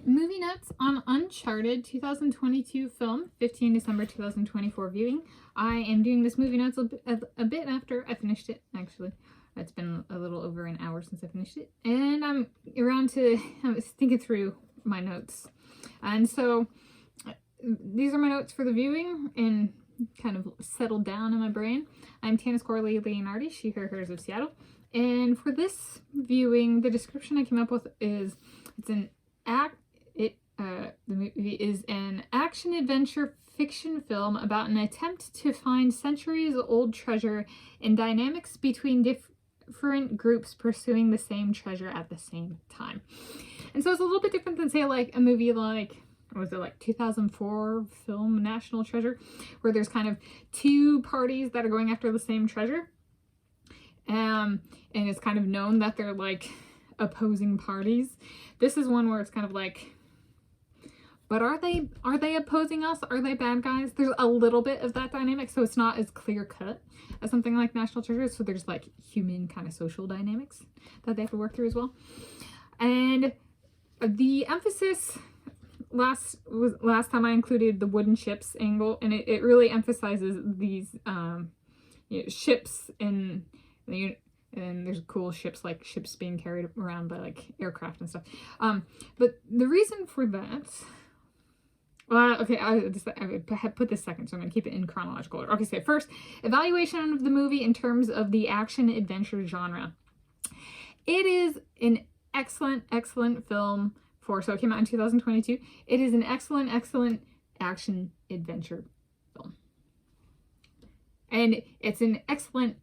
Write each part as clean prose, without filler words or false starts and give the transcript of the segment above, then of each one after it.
Movie notes on Uncharted 2022 film, 15 December 2024 viewing. I am doing this movie notes a bit after I finished it, actually. It's been a little over an hour since I finished it. And I was thinking through my notes. And so these are my notes for the viewing and kind of settled down in my brain. I'm Tanis Coralee Leonhardi, she, her, hers of Seattle. And for this viewing, the description I came up with is the movie is an action-adventure fiction film about an attempt to find centuries-old treasure and dynamics between different groups pursuing the same treasure at the same time. And so it's a little bit different than, say, like a movie like, what was it, like 2004 film National Treasure, where there's kind of two parties that are going after the same treasure. And it's kind of known that they're like opposing parties. This is one where it's kind of like, but are they opposing us? Are they bad guys? There's a little bit of that dynamic, so it's not as clear cut as something like National Treasure. So there's like human kind of social dynamics that they have to work through as well. And the emphasis last time I included the wooden ships angle, and it really emphasizes these ships and there's cool ships, like ships being carried around by like aircraft and stuff. But the reason for that, okay, I put this second, so I'm going to keep it in chronological order. Okay, so first, evaluation of the movie in terms of the action-adventure genre. It is an excellent film so it came out in 2022. It is an excellent action-adventure film. And it's an excellent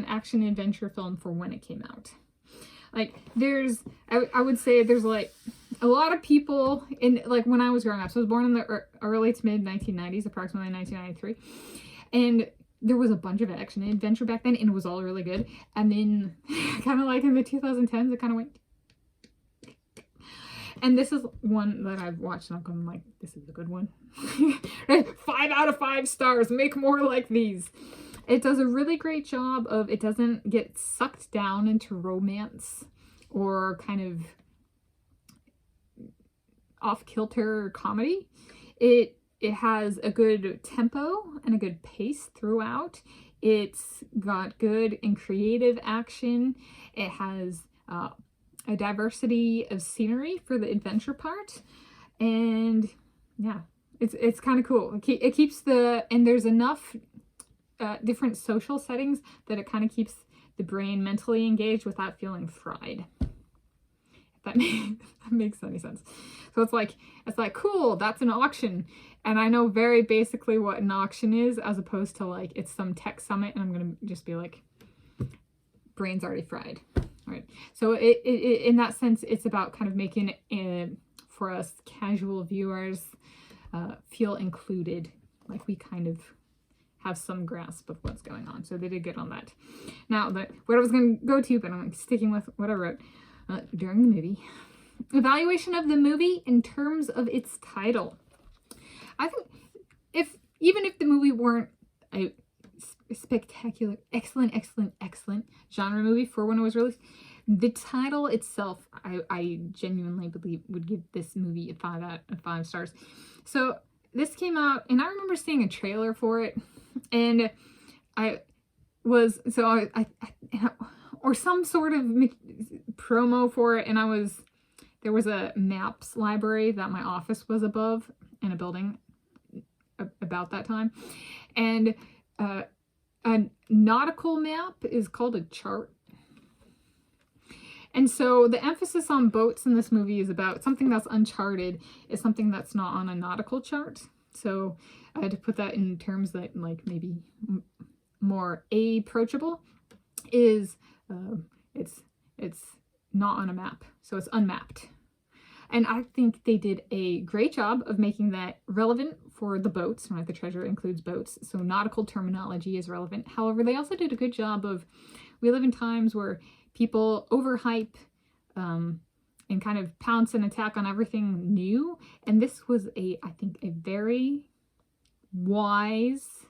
action-adventure film for when it came out. Like, I would say there's like a lot of people in, like, when I was growing up, so I was born in the early to mid 1990s, approximately 1993, and there was a bunch of action adventure back then, and it was all really good. And then kind of like in the 2010s, it kind of went. And this is one that I've watched and I'm going like, this is a good one. 5 out of 5 stars. Make more like these. It does a really great job of, it doesn't get sucked down into romance or kind of off-kilter comedy. It has a good tempo and a good pace throughout. It's got good and creative action. It has a diversity of scenery for the adventure part, and yeah, it's kind of cool. It keeps and there's enough different social settings that it kind of keeps the brain mentally engaged without feeling fried. If that makes any sense. So it's like cool, that's an auction, and I know very basically what an auction is, as opposed to like it's some tech summit and I'm gonna just be like, brain's already fried. Right. So in that sense, it's about kind of making it, for us casual viewers, feel included, like we kind of have some grasp of what's going on. So they did good on that. Now, what I was going to go to, but I'm sticking with what I wrote during the movie. Evaluation of the movie in terms of its title. I think even if the movie weren't a spectacular, excellent genre movie for when it was released, the title itself, I genuinely believe would give this movie a 5 out of 5 stars. So this came out, and I remember seeing a trailer for it, and or some sort of promo for it, and there was a maps library that my office was above in a building about that time, and a nautical map is called a chart. And so the emphasis on boats in this movie is about something that's uncharted, is something that's not on a nautical chart. So I had to put that in terms that like maybe more approachable, is it's not on a map, so it's unmapped. And I think they did a great job of making that relevant for the boats, right? The treasure includes boats, so nautical terminology is relevant. However, they also did a good job of, we live in times where people overhype and kind of pounce and attack on everything new. And this was I think a very wise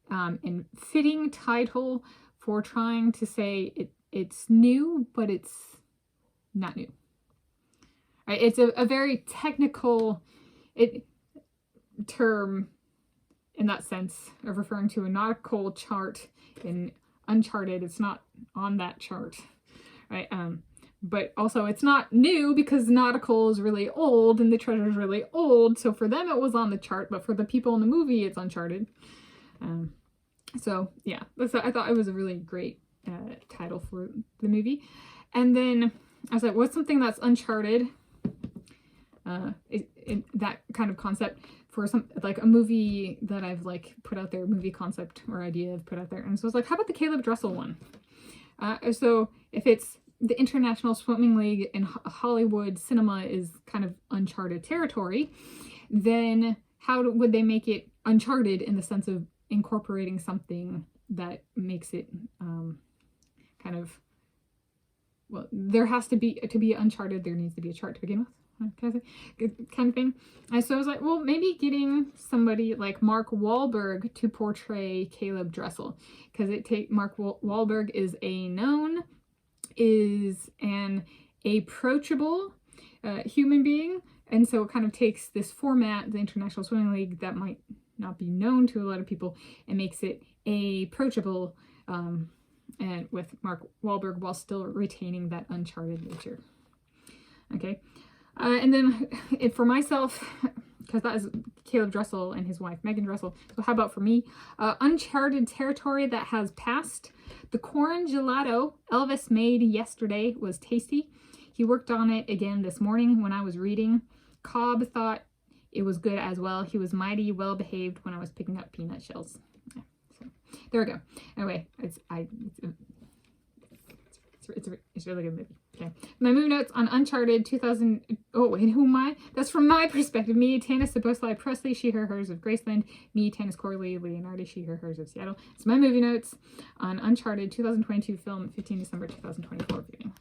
and fitting title for trying to say it's new, but it's not new. Right? It's a very technical term in that sense of referring to a nautical chart in Uncharted. It's not on that chart, right? But also it's not new because nautical is really old and the treasure is really old. So for them it was on the chart, but for the people in the movie it's Uncharted. So yeah, I thought it was a really great title for the movie. And then I was like, what's something that's Uncharted? That kind of concept for some, like a movie that I've like put out there, movie concept or idea I've put out there. And so I was like, how about the Caleb Dressel one? So if it's the International Swimming League in Hollywood cinema is kind of uncharted territory, then how would they make it uncharted in the sense of incorporating something that makes it kind of, well, there has to be uncharted, there needs to be a chart to begin with. Kind of thing. And so I was like, well, maybe getting somebody like Mark Wahlberg to portray Caleb Dressel, because Mark Wahlberg is an approachable human being, and so it kind of takes this format, the International Swimming League, that might not be known to a lot of people, and makes it approachable, and with Mark Wahlberg while still retaining that uncharted nature. Okay. And then for myself, because that is Caleb Dressel and his wife, Megan Dressel. So how about for me? Uncharted territory that has passed. The corn gelato Elvis made yesterday was tasty. He worked on it again this morning when I was reading. Cobb thought it was good as well. He was mighty well behaved when I was picking up peanut shells. Yeah, so there we go. Anyway, it's a really good movie. Okay. My movie notes on Uncharted 2000. Oh, wait, who am I? That's from my perspective. Me, Tanis Coralee Presley, she, her, hers of Graceland. Me, Tanis Coralee Leonhardi, she, her, hers of Seattle. It's my movie notes on Uncharted 2022 film, 15 December 2024 viewing.